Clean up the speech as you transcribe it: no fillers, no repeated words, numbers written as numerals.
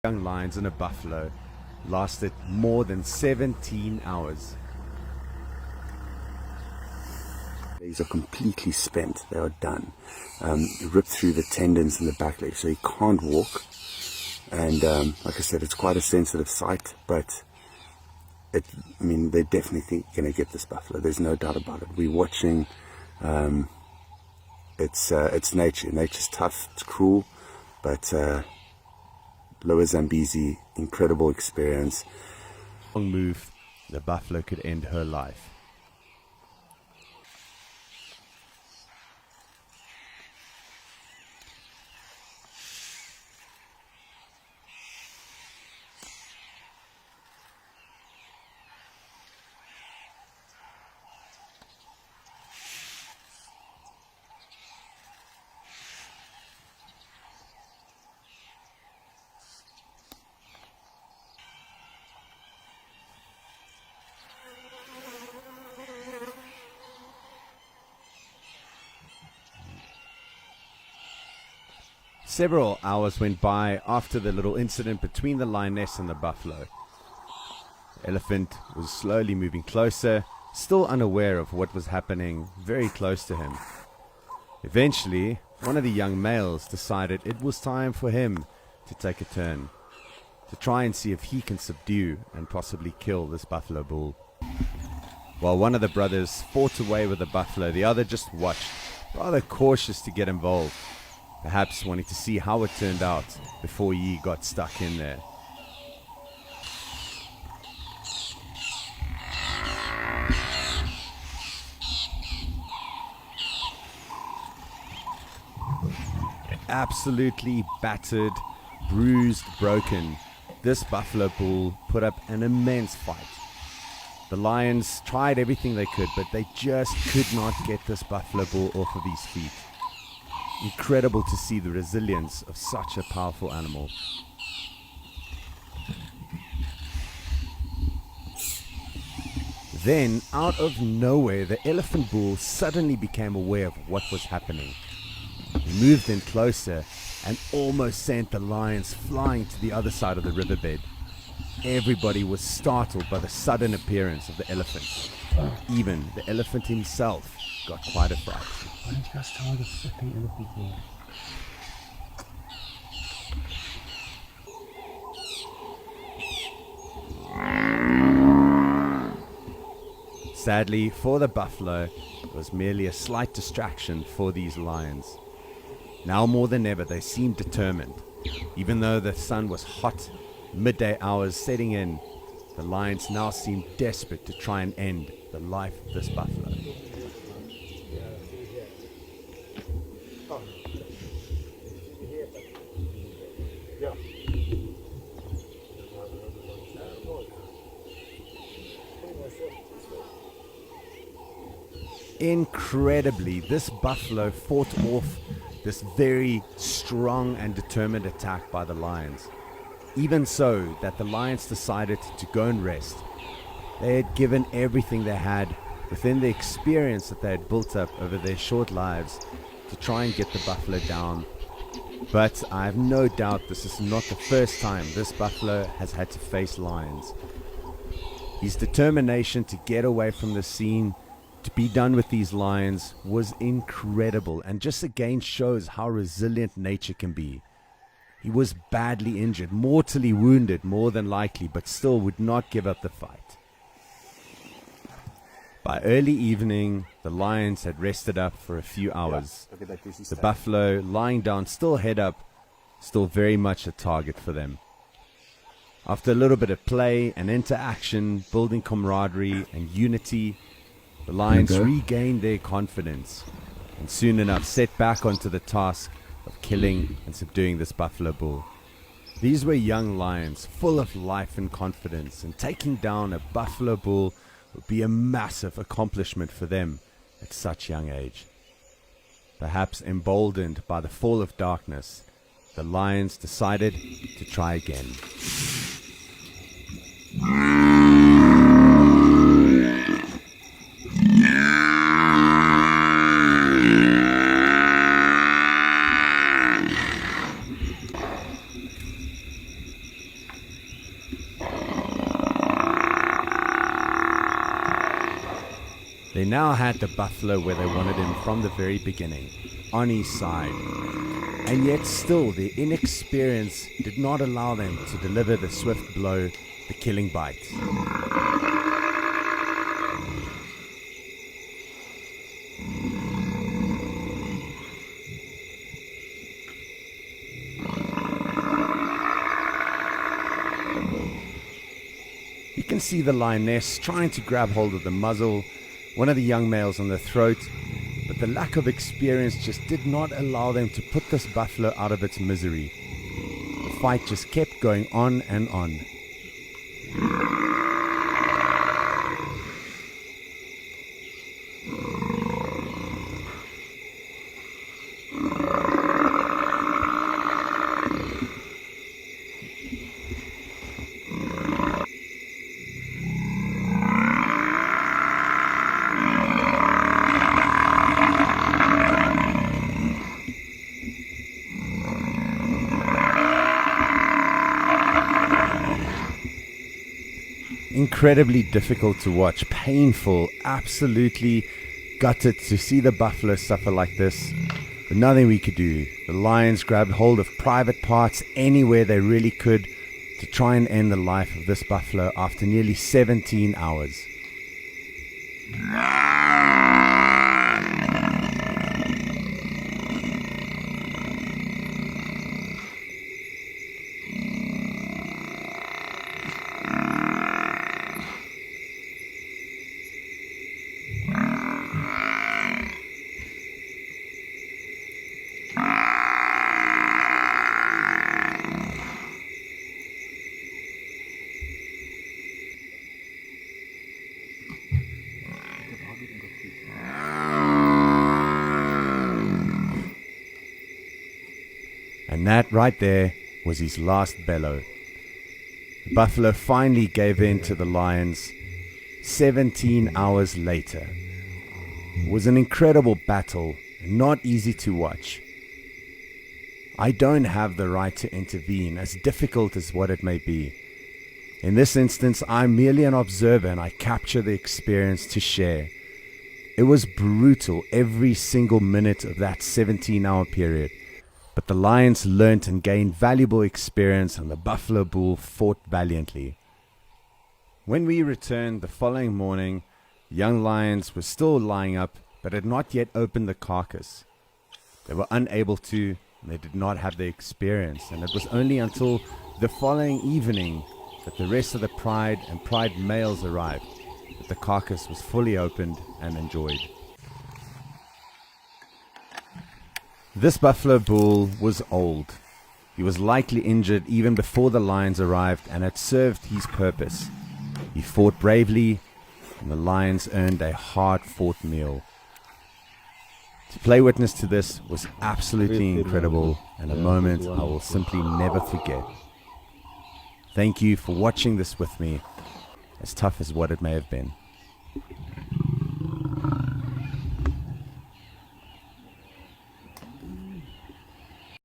young lions and a buffalo lasted more than 17 hours. Legs are completely spent. They are done. Ripped through the tendons in the back leg, so he can't walk. And like I said, it's quite a sensitive site, but they're definitely going to get this buffalo. There's no doubt about it. We're watching. It's nature. Nature's tough. It's cruel, but Lower Zambezi, incredible experience. Long move, the buffalo could end her life. Several hours went by after the little incident between the lioness and the buffalo. The elephant was slowly moving closer, still unaware of what was happening very close to him. Eventually, one of the young males decided it was time for him to take a turn, to try and see if he can subdue and possibly kill this buffalo bull. While one of the brothers fought away with the buffalo, the other just watched, rather cautious to get involved. Perhaps wanting to see how it turned out before he got stuck in there. Absolutely battered, bruised, broken, this buffalo bull put up an immense fight. The lions tried everything they could, but they just could not get this buffalo bull off of his feet. Incredible to see the resilience of such a powerful animal. Then, out of nowhere, the elephant bull suddenly became aware of what was happening. He moved in closer and almost sent the lions flying to the other side of the riverbed. Everybody was startled by the sudden appearance of the elephant. Even the elephant himself got quite a fright. Why don't you guys tell the flipping elephant? Sadly, for the buffalo, it was merely a slight distraction for these lions. Now more than ever, they seemed determined. Even though the sun was hot, midday hours setting in, the lions now seemed desperate to try and end the life of this buffalo. Incredibly, this buffalo fought off this very strong and determined attack by the lions. Even so, that the lions decided to go and rest. They had given everything they had within the experience that they had built up over their short lives to try and get the buffalo down. But I have no doubt this is not the first time this buffalo has had to face lions. His determination to get away from the scene, to be done with these lions, was incredible, and just again shows how resilient nature can be. He was badly injured, mortally wounded more than likely, but still would not give up the fight. By early evening, the lions had rested up for a few hours. The buffalo, lying down, still head up, still very much a target for them. After a little bit of play and interaction, building camaraderie and unity, the lions regained their confidence and soon enough set back onto the task of killing and subduing this buffalo bull. These were young lions full of life and confidence, and taking down a buffalo bull would be a massive accomplishment for them at such young age. Perhaps emboldened by the fall of darkness, the lions decided to try again. They now had the buffalo where they wanted him from the very beginning, on his side. And yet still, their inexperience did not allow them to deliver the swift blow, the killing bite. You can see the lioness trying to grab hold of the muzzle, one of the young males on the throat, but the lack of experience just did not allow them to put this buffalo out of its misery. The fight just kept going on and on. Incredibly difficult to watch, painful, absolutely gutted to see the buffalo suffer like this, but nothing we could do. The lions grabbed hold of private parts anywhere they really could to try and end the life of this buffalo after nearly 17 hours. And that right there was his last bellow. The buffalo finally gave in to the lions 17 hours later. It was an incredible battle and not easy to watch. I don't have the right to intervene, as difficult as what it may be. In this instance, I'm merely an observer and I capture the experience to share. It was brutal every single minute of that 17-hour period. But the lions learnt and gained valuable experience, and the buffalo bull fought valiantly. When we returned the following morning, the young lions were still lying up, but had not yet opened the carcass. They were unable to, and they did not have the experience, and it was only until the following evening that the rest of the pride and pride males arrived, that the carcass was fully opened and enjoyed. This buffalo bull was old. He was likely injured even before the lions arrived and had served his purpose. He fought bravely, and the lions earned a hard-fought meal. To play witness to this was absolutely incredible and a moment I will simply never forget. Thank you for watching this with me, as tough as what it may have been.